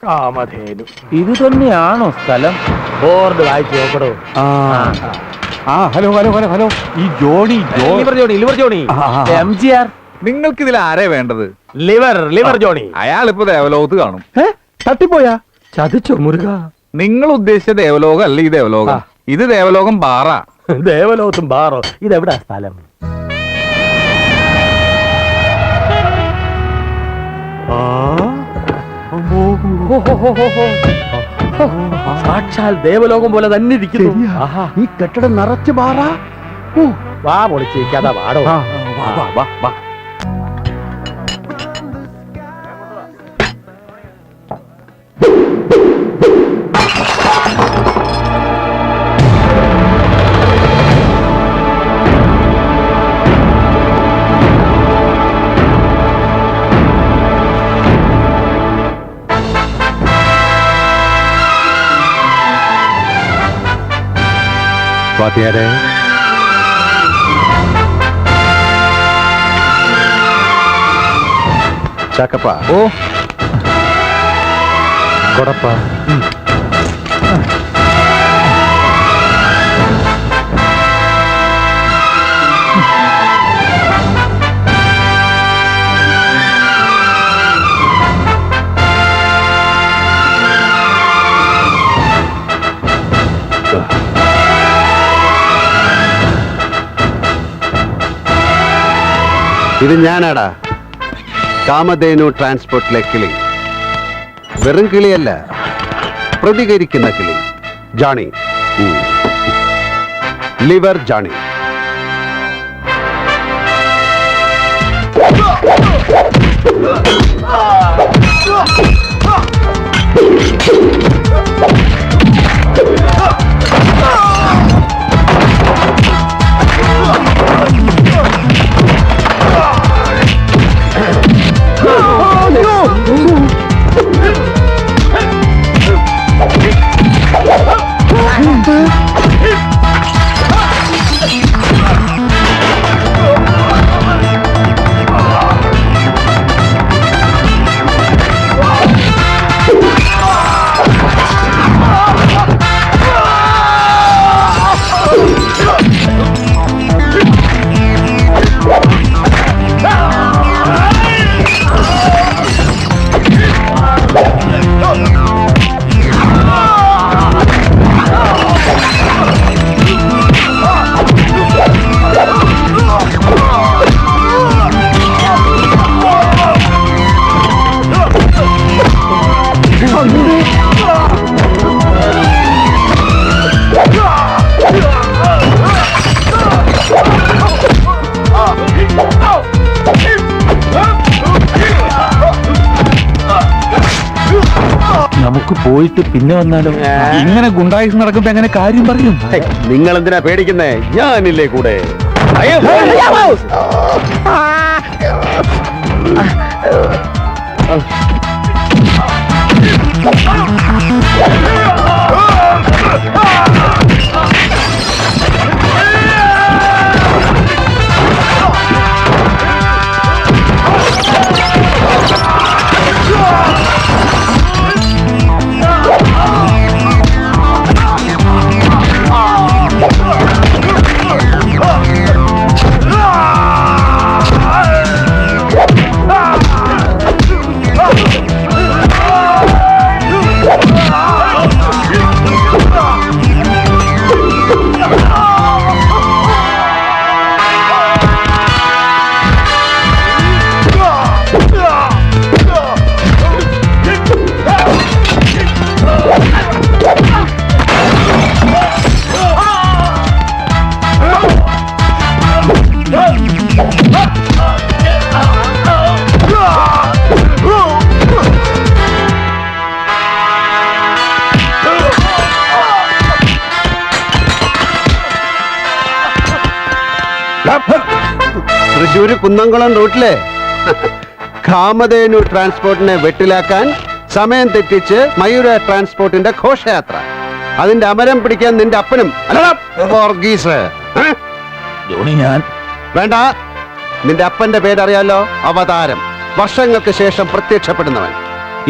കാമധേനു. ഇത് തന്നെയാണോ സ്ഥലം? ബോർഡ് വായിച്ചു നോക്കടോ. Hello hello hello hello. ഈ ജോണി ലിവർ ജോണി MGR. നിങ്ങൾക്ക് ഇതിൽ ആരെ വേണ്ടത്? Lever Johnny. അയാൾ ഇപ്പൊ ദേവലോകത്ത് കാണും. തട്ടിപ്പോയാ? ചതിച്ചോ മുരുക? നിങ്ങൾ ഉദ്ദേശിച്ച ദേവലോകം അല്ല ഈ ദേവലോകം. ഇത് ദേവലോകം ബാറ. ദേവലോകത്തും ബാറോ? ഇതെവിടാ സ്ഥലം? സാക്ഷാൽ ദേവലോകം പോലെ തന്നെ ഇരിക്കുന്നു. ഈ കെട്ടിടം നിറച്ച് ബാറാ. വാ പൊളിച്ചിരിക്കാതെ വാടോ. വാത്തിയാരെ, ചാക്കപ്പ. ഓ കൊടപ്പ. ഇത് ഞാനാടാ, കാമധേനു ട്രാൻസ്പോർട്ടിലെ കിളി. വെറും കിളിയല്ല, പ്രതികരിക്കുന്ന കിളി. ജോണി, ലിവർ ജോണി. നമുക്ക് പോയിട്ട് പിന്നെ വന്നാലോ? ഇങ്ങനെ ഗുണ്ടായുസ് നടക്കുമ്പോ എങ്ങനെ കാര്യം പറയും? നിങ്ങൾ എന്തിനാ പേടിക്കുന്നേ? ഞാനില്ലേ കൂടെ. തൃശ്ശൂര് കുന്നംകുളം റൂട്ടിലെ കാമധേനു ട്രാൻസ്പോർട്ടിനെ വെട്ടിലാക്കാൻ സമയം തെറ്റിച്ച് മയൂര ട്രാൻസ്പോർട്ടിന്റെ ഘോഷയാത്ര. അതിന്റെ അമരം പിടിക്കാൻ നിന്റെ അപ്പനും ഞാൻ വേണ്ട. നിന്റെ അപ്പന്റെ പേരറിയാലോ, അവതാരം. വർഷങ്ങൾക്ക് ശേഷം പ്രത്യക്ഷപ്പെടുന്നവൻ.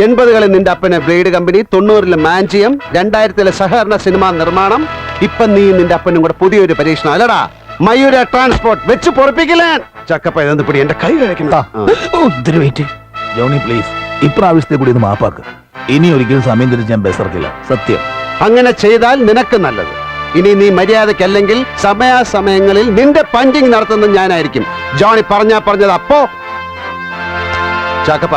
80കളിൽ നിന്റെ അപ്പന് ബ്ലേഡ് കമ്പനി, 90-ലെ മാഞ്ചിയം, 2000-ലെ സഹകരണ സിനിമാ നിർമ്മാണം. ഇപ്പൊ നീ നിന്റെ അപ്പനും കൂടെ പുതിയൊരു പരീക്ഷണം അല്ലടാ. മയൂര ട്രാൻസ്പോർട്ട് വെച്ച് പൊറപ്പിക്കില്ല. ചക്കപ്പ ഇതെന്ന് പിടി, എന്റെ കൈ കഴിക്കണ്ട. ജോണി പ്ലീസ്, ഇപ്രാവശ്യത്തെ കൂടി ഒന്ന് മാപ്പാക്ക്. ഇനി ഒരിക്കലും സമയം തിരിച്ച് ഞാൻ ബസ് ഇറക്കില്ല, സത്യം. അങ്ങനെ ചെയ്താൽ നിനക്ക് നല്ലത്. ഇനി നീ മര്യാദക്കല്ലെങ്കിൽ സമയാസമയങ്ങളിൽ നിന്റെ പഞ്ചിങ് നടത്തുന്നത് ഞാനായിരിക്കും. ജോണി പറഞ്ഞത് അപ്പോ. ചാക്കപ്പ,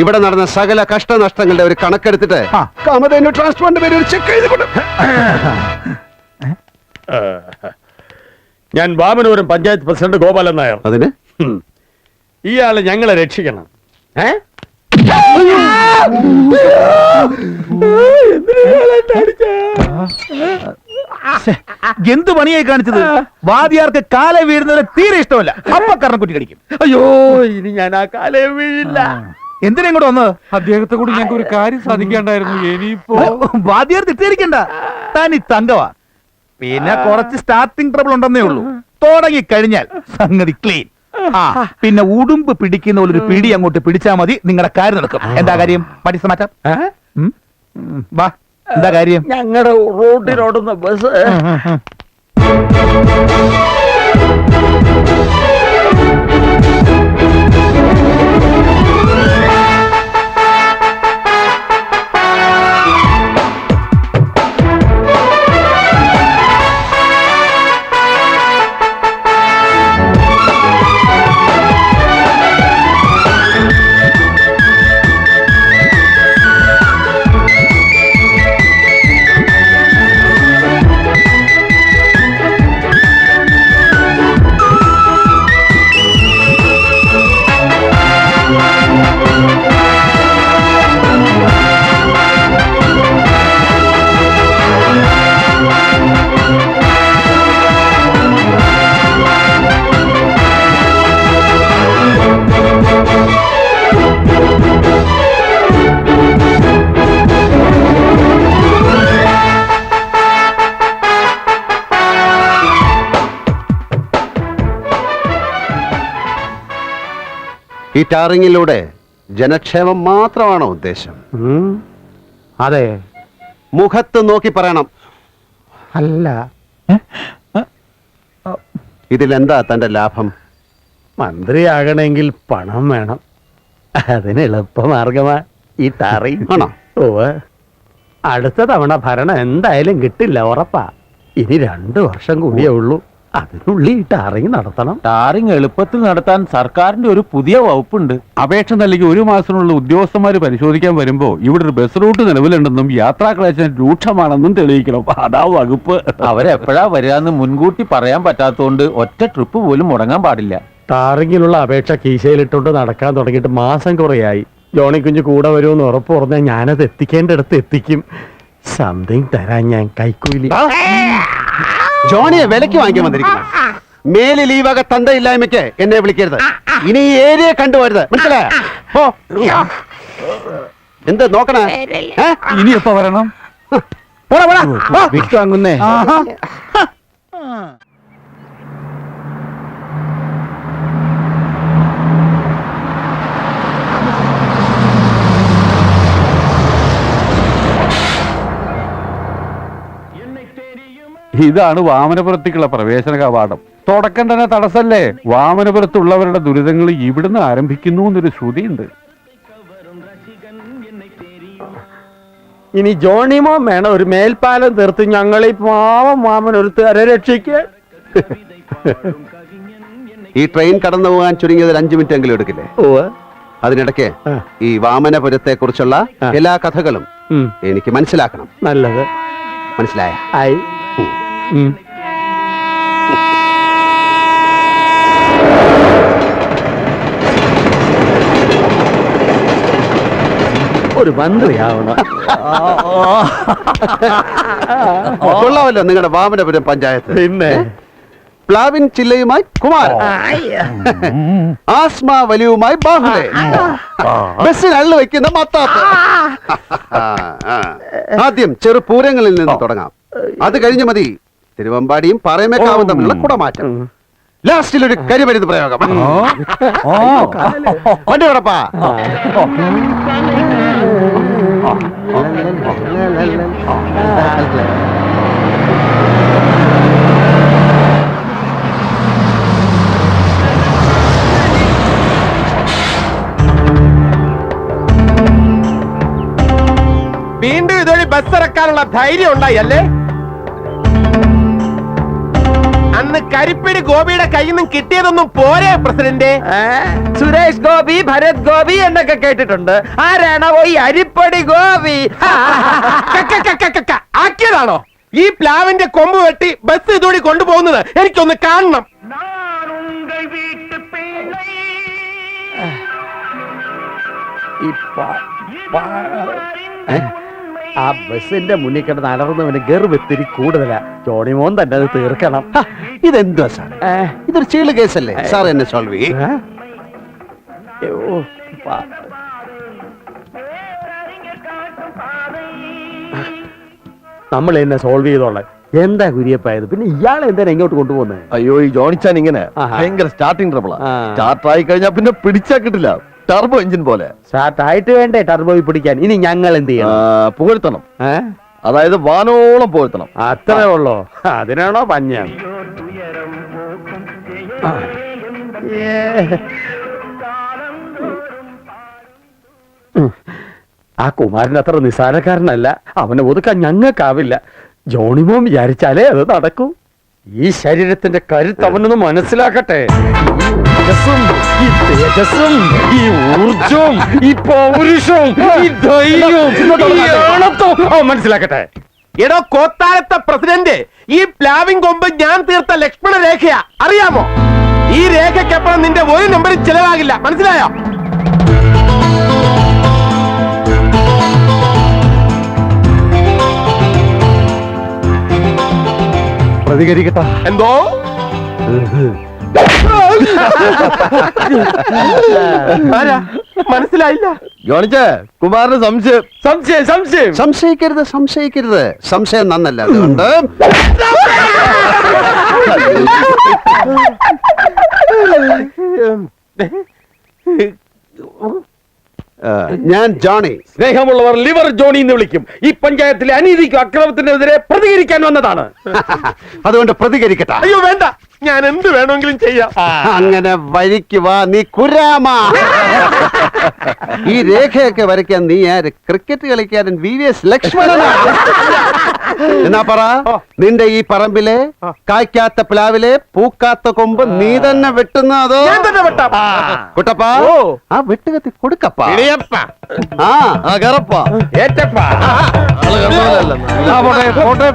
ഇവിടെ നടന്ന സകല കഷ്ടനഷ്ടങ്ങളുടെ ഒരു കണക്കെടുത്തിട്ട് കാമധേനു ട്രാൻസ്പോർട്ടിന്റെ പേര് ഒരു ചെക്ക് എഴുതി. ഞാൻ വാമനപുരം പഞ്ചായത്ത് പ്രസിഡന്റ് ഗോപാലൻ നായർ. അതിന് ഇയാള് ഞങ്ങളെ രക്ഷിക്കണം. എന്ത് പണിയായി കാണിച്ചത്? വാദിയാർക്ക് കാല വീഴുന്നവരെ തീരെ ഇഷ്ടമല്ല. അപ്പൊ കർണക്കുറ്റി കടിക്കും. അയ്യോ, ഇനി ഞാൻ ആ കാലേ വീഴില്ല. എന്തിനാ ഇങ്ങോട്ട് വന്നത്? അദ്ദേഹത്തെ കൂടി ഞങ്ങൾക്ക് ഒരു കാര്യം സാധിക്കാണ്ടായിരുന്നു. ഇനിയിപ്പോ വാദിയാർ തെറ്റിദ്ധരിക്കണ്ട, തനി തങ്കവാ. പിന്നെ കുറച്ച് സ്റ്റാർട്ടിംഗ് ട്രബിൾ ഉണ്ടെന്നേ ഉള്ളൂ. തുടങ്ങി കഴിഞ്ഞാൽ സംഗതി ക്ലീൻ. പിന്നെ ഉടുമ്പ് പിടിക്കുന്ന പോലെ ഒരു പിടി അങ്ങോട്ട് പിടിച്ചാൽ മതി, നിങ്ങളുടെ കാര്യം നടക്കും. എന്താ കാര്യം? പഠിച്ച മാറ്റാം. വാ, എന്താ കാര്യം? ഞങ്ങളുടെ റോഡിലോടുന്ന ബസ് ഈ ടാറിങ്ങിലൂടെ ജനക്ഷേമം മാത്രമാണോ ഉദ്ദേശം? അതെ. മുഖത്ത് നോക്കി പറയണം. അല്ല, ഇതിലെന്താ തന്റെ ലാഭം? മന്ത്രിയാകണമെങ്കിൽ പണം വേണം. അതിന് എളുപ്പമാർഗമാ ഈ ടാറി. ആണോ? അടുത്ത തവണ ഭരണം എന്തായാലും കിട്ടില്ല, ഉറപ്പാ. ഇനി 2 വർഷം കൂടിയേ ഉള്ളൂ. അതിനുള്ളിൽ ടാറിങ് നടത്തണം. ടാറിങ് എളുപ്പത്തിൽ നടത്താൻ സർക്കാരിന്റെ ഒരു പുതിയ വകുപ്പുണ്ട്. അപേക്ഷ നൽകി 1 മാസത്തിനുള്ള ഉദ്യോഗസ്ഥന്മാര് പരിശോധിക്കാൻ വരുമ്പോ ഇവിടെ ഒരു ബസ് റൂട്ട് നിലവിലുണ്ടെന്നും യാത്രാക്ലേശം രൂക്ഷമാണെന്നും തെളിയിക്കണം. അതാ വകുപ്പ്. അവരെപ്പോഴാ വരികയെന്ന് മുൻകൂട്ടി പറയാൻ പറ്റാത്തതുകൊണ്ട് ഒറ്റ ട്രിപ്പ് പോലും മുടങ്ങാൻ പാടില്ല. ടാറിങ്ങിലുള്ള അപേക്ഷ കീശയിലിട്ടുകൊണ്ട് നടക്കാൻ തുടങ്ങിയിട്ട് മാസം കുറയായി. ജോണി കുഞ്ഞ് കൂടെ വരുമെന്ന് ഉറപ്പ് പറഞ്ഞാൽ ഞാനത് എത്തിക്കേണ്ടടുത്ത് എത്തിക്കും. സംതിങ് തരാൻ ഞാൻ കൈക്കൂലി. ജോണിയെ വിലക്ക് വാങ്ങിക്കാൻ വന്നിരിക്കുന്നു. മേലിൽ ഈ വക തന്തയില്ലായ്മയ്ക്ക് എന്നെ വിളിക്കരുത്. ഇനി ഈ ഏരിയ കണ്ടുപോരുത്, മനസ്സിലായോ? എന്ത് നോക്കണേ? ഇനി എപ്പോ വരണം? വിട്ടു വാങ്ങുന്നേ. ഇതാണ് വാമനപുരത്തേക്കുള്ള പ്രവേശന കവാടം. തുടക്കം തന്നെ തടസ്സല്ലേ? വാമനപുരത്തുള്ളവരുടെ ദുരിതങ്ങൾ ഇവിടുന്ന് ആരംഭിക്കുന്നു എന്നൊരു ശ്രുതിയുണ്ട്. ഇനി ജോണിമോ വേണം ഒരു മേൽപ്പാലം തീർത്ത് ഞങ്ങളീ പാവം മാമനൊരുത്തുകാരെ രക്ഷിക്കാൻ. ഈ ട്രെയിൻ കടന്നു പോകാൻ ചുരുങ്ങിയത് 5 മിനിറ്റ് എങ്കിലും എടുക്കില്ലേ? അതിനിടയ്ക്ക് ഈ വാമനപുരത്തെ കുറിച്ചുള്ള എല്ലാ കഥകളും എനിക്ക് മനസ്സിലാക്കണം. നല്ലത്. മനസ്സിലായ? ആയി. ഒരു മന്ത്രിയാവണം. കൊള്ളാമല്ലോ നിങ്ങളുടെ വാമനപുരം പഞ്ചായത്ത്. പിന്നെ പ്ലാവിൻ ചില്ലയുമായി കുമാരൻ, ആസ്മ വലിയുമായി ബാഹുലേ, ബസ്സിൽ അള്ളു വയ്ക്കുന്ന മത്താപ്പ്. ആദ്യം ചെറുപൂരങ്ങളിൽ നിന്ന് തുടങ്ങാം. അത് കഴിഞ്ഞ് മതി തിരുവമ്പാടിയും പാറയമേക്കാവും തമ്മിലുള്ള കുടമാറ്റം. ലാസ്റ്റിൽ ഒരു കരിമരുന്ന് പ്രയോഗം. വണ്ടി വിടപ്പാ. വീണ്ടും ഇതൊരു ബസ് ഇറക്കാനുള്ള ധൈര്യം ഉണ്ടായി അല്ലേ? അന്ന് കരിപ്പിടി ഗോപിയുടെ കയ്യിൽ നിന്നും കിട്ടിയതൊന്നും പോരെ പ്രസിഡന്റ്? സുരേഷ് ഗോപി, ഭരത് ഗോപി എന്നൊക്കെ കേട്ടിട്ടുണ്ട്. ആരാണോ ഈ അരിപ്പടി ഗോപി? ആക്കിയതാണോ ഈ പ്ലാവിന്റെ കൊമ്പ് വെട്ടി ബസ് ഇതോടി കൊണ്ടുപോകുന്നത്? എനിക്കൊന്ന് കാണണം. ആ ബസിന്റെ മുന്നിൽ കിടന്ന് അലർന്നവന് ഗർവത്തിരി കൂടുതലാ. ജോണിമോൻ തന്നെ അത് തീർക്കണം. ഇതെന്തുവാ സാർ? ഇതൊരു ചീള് കേസല്ലേ സാർ? എന്നെ സോൾവ് ചെയ്യും. നമ്മൾ എന്നെ സോൾവ് ചെയ്തോളാം. എന്താ കുര്യപ്പായത്? പിന്നെ ഇയാൾ എന്തിനാ ഇങ്ങോട്ട് കൊണ്ടുപോകുന്നത്? അയ്യോ, ഈ ജോണിച്ചാൻ ഇങ്ങനെ ആഹാ. ഭയങ്കര സ്റ്റാർട്ടിങ് ട്രബിളാ. ആ. സ്റ്റാർട്ട് ആയി കഴിഞ്ഞാൽ പിന്നെ പിടിച്ചാ കിട്ടില്ല. ടർബോ എഞ്ചിൻ പോലെ. സ്റ്റാർട്ടായിട്ട് വേണ്ടേ ടർബോയിൽ പിടിക്കാൻ? ഇനി ഞങ്ങൾ എന്ത് ചെയ്യണം? പുകഴ്ത്തണം. ഏ? അതായത് വാനോളം പുകഴ്ത്തണം. അത്രേ ഉള്ളോ? അതിനാണോ പഞ്ഞം? ആ കുമാരൻ അത്ര നിസ്സാരക്കാരനല്ല. അവനെ ഒതുക്കാൻ ഞങ്ങൾക്കാവില്ല. ജോണിമോൻ വിചാരിച്ചാലേ അത് നടക്കൂ. ഈ ശരീരത്തിന്റെ കരുത്ത് അവനൊന്ന് മനസ്സിലാക്കട്ടെ. ഈ തേജസ്സും ഈ ഊർജവും ഈ പൗരുഷവും ഈ ധൈര്യവും ഈ ആണത്വവും അവൻ മനസ്സിലാക്കട്ടെ. എടോ കോത്താരത്തെ പ്രസിഡന്റ്, ഈ പ്ലാവിൻ കൊമ്പ് ഞാൻ തീർത്ത ലക്ഷ്മണ രേഖയാ, അറിയാമോ? ഈ രേഖയ്ക്കപ്പുറം നിന്റെ ഒരു നമ്പരും ചെലവാകില്ല, മനസ്സിലായോ? പ്രതികരിക്കട്ടാ. എന്തോ ആരാ? മനസ്സിലായില്ല. ജോണിച്ചേ, കുമാരന് സംശയം. സംശയം സംശയം സംശയിക്കരുത്, സംശയിക്കരുത്. സംശയം നന്നല്ല. അതുകൊണ്ട് ഞാൻ ജോണി. സ്നേഹമുള്ളവർ ലിവർ ജോണി എന്ന് വിളിക്കും. ഈ പഞ്ചായത്തിലെ അനീതിക്കും അക്രമത്തിനെതിരെ പ്രതികരിക്കാൻ വന്നതാണ്. അതുകൊണ്ട് പ്രതികരിക്കട്ടാ. അയ്യോ വേണ്ട, ഞാൻ എന്ത് വേണമെങ്കിലും ചെയ്യാം. അങ്ങനെ വഴിക്ക് വാ. നീ കുരാമ. ഈ രേഖയൊക്കെ വരയ്ക്കാൻ നീ ആര്? ക്രിക്കറ്റ് കളിക്കാരൻ VVS ലക്ഷ്മണനാണ്. എന്നാ പറ, നിന്റെ ഈ പറമ്പിലെ കായ്ക്കാത്ത പ്ലാവിലെ പൂക്കാത്ത കൊമ്പ് നീ തന്നെ വെട്ടുന്ന അതോ? ഞാൻ തന്നെ വെട്ടാം. കുട്ടപ്പാ, ആ വെട്ടുകത്തി കൊടുക്കപ്പാ. ഇടിയപ്പ, ആ കറപ്പാ. ഏറ്റപ്പ. പോട്ടെ.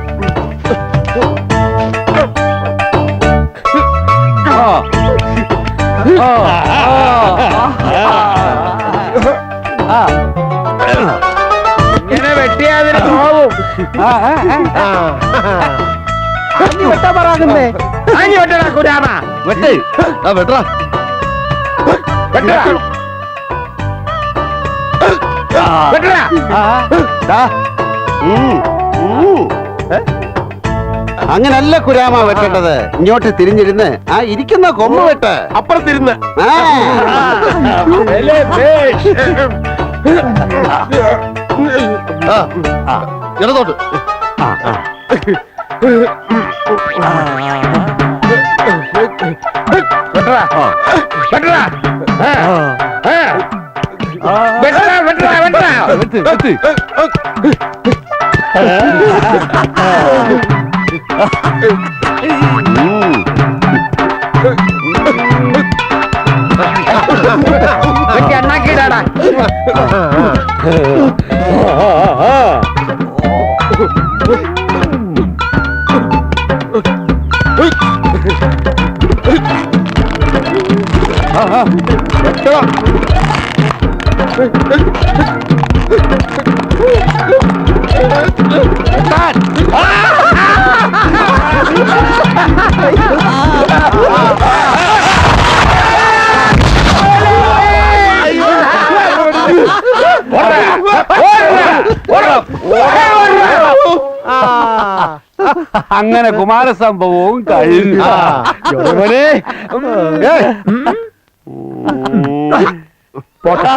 ഇങ്ങനെ വെട്ടിയാതിന് പോവും. വെട്ടാ പറയാകുന്നേ. ആഞ്ഞു വെട്ടടാ കുരാമ. വെട്ടേ. വെട്ടാ. വെട്ടടാ. വെട്ടടാ. അങ്ങനല്ല കുരാമ വെട്ടേണ്ടത്. ഇങ്ങോട്ട് തിരിഞ്ഞിരുന്ന് ആ ഇരിക്കുന്ന കൊമ്പ് വെട്ട്. അപ്പുറത്തിരുന്ന്. ആ. ഇടതോട്ട്. വെട്ടടാ. വെട്ടടാ. വെട്ടടാ. വെട്ടടാ. വെട്ടടാ. വെട്ട്, വെട്ട്. വെട്ടി അണ്ണാക്കിയിടാടാ. അങ്ങനെ കുമാരസംഭവവും കഴിഞ്ഞു. ജോണിമോനെ, ഏയ്, പോട്ടെ.